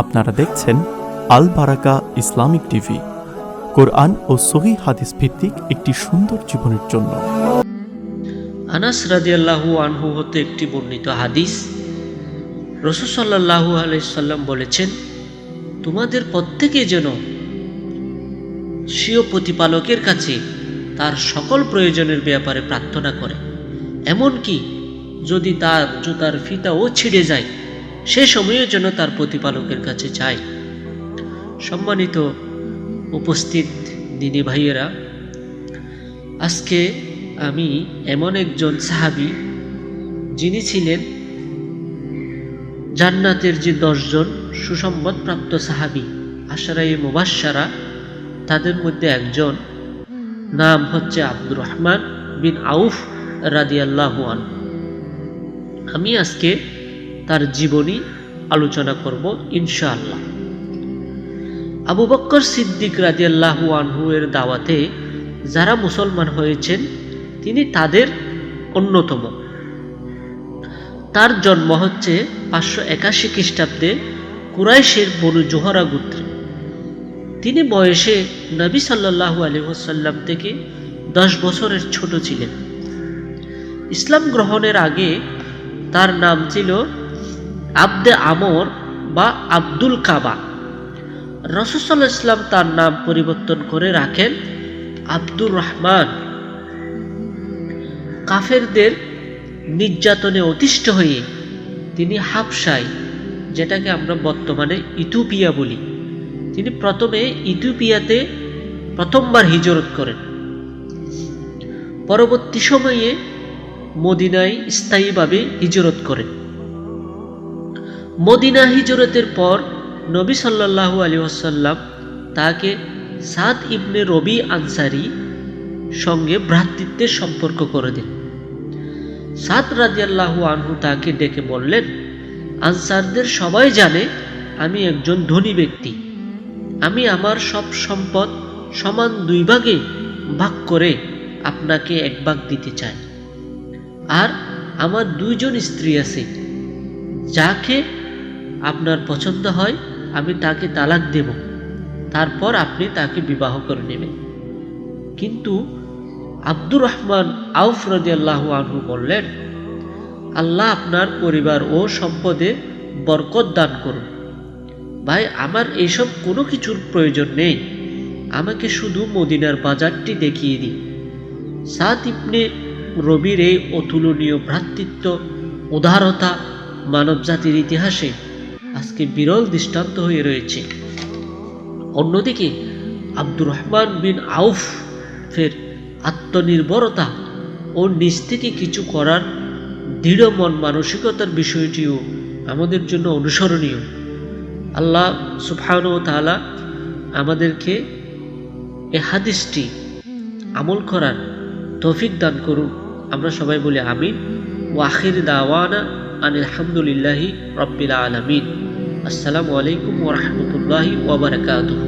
আপনারা দেখছেন আল বারাকা Islamic TV, কোরআন ও সহিহ হাদিস ভিত্তিক একটি সুন্দর জীবনের জন্য। আনাস রাদিয়াল্লাহু আনহু হতে একটি বর্ণিত হাদিস, রাসূল সাল্লাল্লাহু আলাইহি সাল্লাম বলেছেন, তোমাদের প্রত্যেকে যেন স্বীয় প্রতিপালকের কাছে তার সকল প্রয়োজনের ব্যাপারে প্রার্থনা করে, এমনকি যদি তার জুতার ফিতাও ছিঁড়ে যায় সে সময়েও যেন তার প্রতিপালকের কাছে চায়। সম্মানিত উপস্থিত দিনী ভাইয়েরা, আজকে আমি এমন একজন সাহাবী যিনি ছিলেন জান্নাতের যে 10 জন সুসংবাদ প্রাপ্ত সাহাবী, আশরায়ে মুবাশশারা, তাদের মধ্যে একজন নাম হচ্ছে আব্দুর রহমান বিন আউফ রাদিয়াল্লাহু আনহু। আমি আজকে তার জীবনী আলোচনা করব ইনশাআল্লাহ। আবু বকর সিদ্দিক রাদিয়াল্লাহু আনহু এর দাওয়াতে যারা মুসলমান হয়েছেন তিনি তাদের অন্যতম। তার জন্ম হচ্ছে 581 খ্রিস্টাব্দে কুরাইশের বনু জোহরা গোত্রে। তিনি বয়সে নবী সাল্লাল্লাহু আলাইহি ওয়াসাল্লাম থেকে 10 বছরের ছোট ছিলেন। ইসলাম গ্রহণের আগে তার নাম ছিল আব্দে আমর বা আব্দুল কাবা। রাসূল সাল্লাল্লাহু আলাইহি ওয়াসাল্লাম তার নাম পরিবর্তন করে রাখেন আব্দুর রহমান। কাফেরদের নির্যাতনে অতিষ্ঠ হয়ে তিনি হাবশায়, যেটাকে আমরা বর্তমানে ইথিওপিয়া বলি, তিনি প্রথমে ইথিওপিয়াতে প্রথমবার হিজরত করেন। পরবর্তী সময়ে মদিনায় স্থায়ীভাবে হিজরত করেন। মদিনা হিজরতের পর নবী সাল্লাল্লাহু আলাইহি ওয়াসাল্লাম তাকে সাদ ইবনে রবি আনসারী সঙ্গে ভ্রাতৃত্বের সম্পর্ক করে দেন। সাদ রাদিয়াল্লাহু আনহু তাকে ডেকে বললেন, আনসারদের সবাই জানে আমি একজন ধনী ব্যক্তি, আমি আমার সব সম্পদ সমান 2 ভাগে ভাগ করে আপনাকে 1 ভাগ দিতে চাই। আর আমার 2 জন স্ত্রী আছে, যাকে আপনার পছন্দ হয় আমি তাকে তালাক দেব, তারপর আপনি তাকে বিবাহ করে নেবেন। কিন্তু আব্দুর রহমান আউফ রাদিয়াল্লাহু আনহু বললেন, আল্লাহ আপনার পরিবার ও সম্পদে বরকত দান করুন। ভাই, আমার এইসব কোনো কিছুর প্রয়োজন নেই, আমাকে শুধু মদিনার বাজারটি দেখিয়ে দিন। সাদ ইবনে রবির এই অতুলনীয় ভ্রাতৃত্ব, উদারতা মানব জাতির ইতিহাসে আজকে বিরল দৃষ্টান্ত হয়ে রয়েছে। অন্যদিকে আব্দুর রহমান বিন আউফের আত্মনির্ভরতা ও নিজ থেকে কিছু করার দৃঢ় মন মানসিকতার বিষয়টিও আমাদের জন্য অনুসরণীয়। আল্লাহ সুবহানাহু ওয়া তাআলা আমাদেরকে এই হাদিসটি আমল করার তৌফিক দান করুন। আমরা সবাই বলি আমিন। ওয়া আখির দাওয়ানা আনিল হামদুলিল্লাহি রাব্বিল আলামিন। আসসালামু আলাইকুম ওয়া রাহমাতুল্লাহি ওয়া বারাকাতুহু।